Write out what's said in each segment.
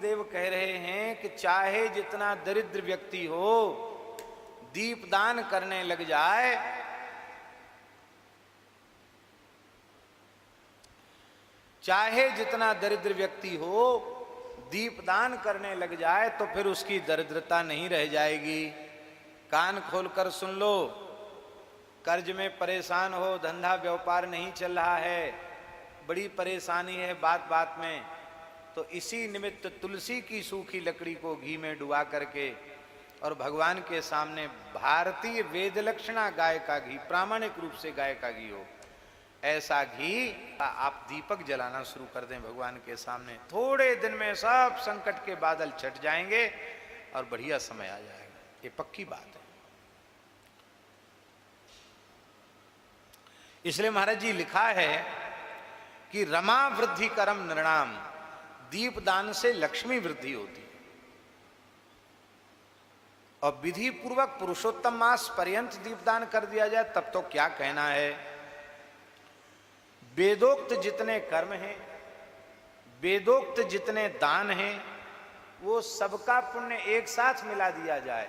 देव कह रहे हैं कि चाहे जितना दरिद्र व्यक्ति हो, दीपदान करने लग जाए, चाहे जितना दरिद्र व्यक्ति हो दीपदान करने लग जाए तो फिर उसकी दरिद्रता नहीं रह जाएगी। कान खोलकर सुन लो, कर्ज में परेशान हो, धंधा व्यापार नहीं चल रहा है, बड़ी परेशानी है बात बात में, तो इसी निमित्त तुलसी की सूखी लकड़ी को घी में डुबा करके और भगवान के सामने भारतीय वेदलक्षणा गाय का घी, प्रामाणिक रूप से गाय का घी हो, ऐसा घी आप दीपक जलाना शुरू कर दें भगवान के सामने। थोड़े दिन में सब संकट के बादल छट जाएंगे और बढ़िया समय आ जाएगा, ये पक्की बात है। इसलिए महाराज जी लिखा है कि रमा वृद्धि करम नृणाम, दीपदान से लक्ष्मी वृद्धि होती है। और विधि पूर्वक पुरुषोत्तम मास पर्यंत दीपदान कर दिया जाए तब तो क्या कहना है। वेदोक्त जितने कर्म हैं, वेदोक्त जितने दान हैं, वो सबका पुण्य एक साथ मिला दिया जाए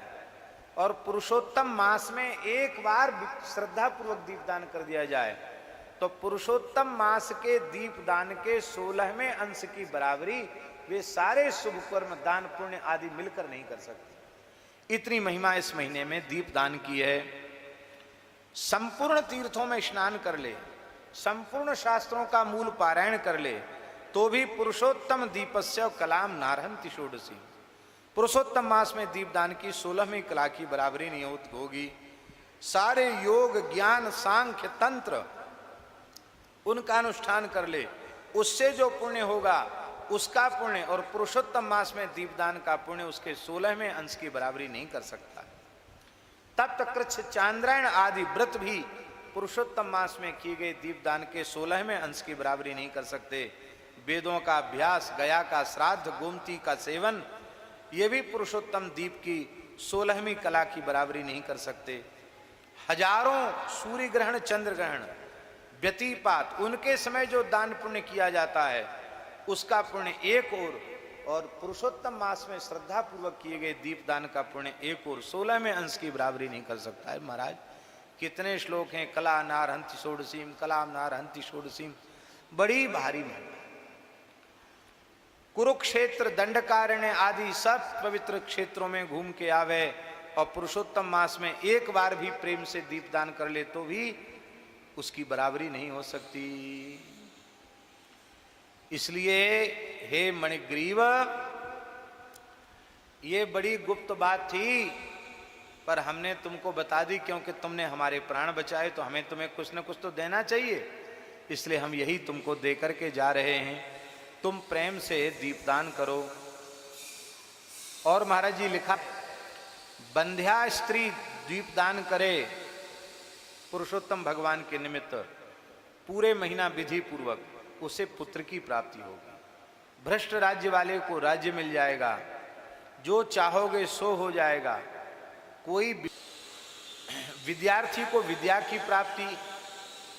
और पुरुषोत्तम मास में एक बार श्रद्धा पूर्वक दीपदान कर दिया जाए तो पुरुषोत्तम मास के दीपदान के 16वें अंश की बराबरी वे सारे शुभ कर्म दान पुण्य आदि मिलकर नहीं कर सकते। इतनी महिमा इस महीने में दीपदान की है। संपूर्ण तीर्थों में स्नान कर ले, संपूर्ण शास्त्रों का मूल पारायण कर ले, तो भी पुरुषोत्तम दीपस्य कलाम नारहंति षोडशी, पुरुषोत्तम मास में दीपदान की 16वीं कला की बराबरी नहीं होगी। सारे योग ज्ञान सांख्य तंत्र उनका अनुष्ठान कर ले, उससे जो पुण्य होगा उसका पुण्य और पुरुषोत्तम मास में दीपदान का पुण्य उसके 16वें अंश की बराबरी नहीं कर सकता। तप्त कृच्छ चांद्रायण आदि व्रत भी पुरुषोत्तम मास में किए गए दीपदान के 16वें अंश की बराबरी नहीं कर सकते। वेदों का अभ्यास, गया का श्राद्ध, गोमती का सेवन, ये भी पुरुषोत्तम दीप की 16वीं कला की बराबरी नहीं कर सकते। हजारों सूर्य ग्रहण, चंद्र ग्रहण, व्यतिपात, उनके समय जो दान पुण्य किया जाता है उसका पुण्य एक और पुरुषोत्तम मास में श्रद्धा पूर्वक किए गए दीपदान का पुण्य एक और 16वें अंश की बराबरी नहीं कर सकता है। महाराज कितने श्लोक हैं, कला नारहंति षोडशीम, कला नारहंति षोडशीम, बड़ी भारी महिमा। कुरुक्षेत्र, दंडकारण्य आदि सब पवित्र क्षेत्रों में घूम के आवे और पुरुषोत्तम मास में एक बार भी प्रेम से दीपदान कर ले तो भी उसकी बराबरी नहीं हो सकती। इसलिए हे मणिग्रीव, ये बड़ी गुप्त बात थी पर हमने तुमको बता दी क्योंकि तुमने हमारे प्राण बचाए तो हमें तुम्हें कुछ न कुछ तो देना चाहिए, इसलिए हम यही तुमको दे करके जा रहे हैं। तुम प्रेम से दीपदान करो। और महाराज जी लिखा, बंध्या स्त्री दीपदान करे पुरुषोत्तम भगवान के निमित्त पूरे महीना विधि पूर्वक, उसे पुत्र की प्राप्ति होगी। भ्रष्ट राज्य वाले को राज्य मिल जाएगा, जो चाहोगे सो हो जाएगा। कोई विद्यार्थी को विद्या की प्राप्ति,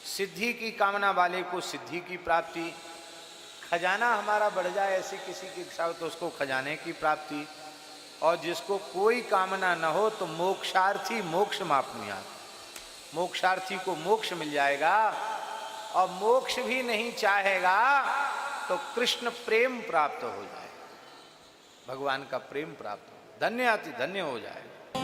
सिद्धि की कामना वाले को सिद्धि की प्राप्ति, खजाना हमारा बढ़ जाए ऐसी किसी की इच्छा हो तो उसको खजाने की प्राप्ति, और जिसको कोई कामना न हो तो मोक्षार्थी मोक्ष मापनुयात्, मोक्षार्थी को मोक्ष मिल जाएगा। और मोक्ष भी नहीं चाहेगा तो कृष्ण प्रेम प्राप्त हो जाए, भगवान का प्रेम प्राप्त हो, धन्य अति धन्य हो जाए।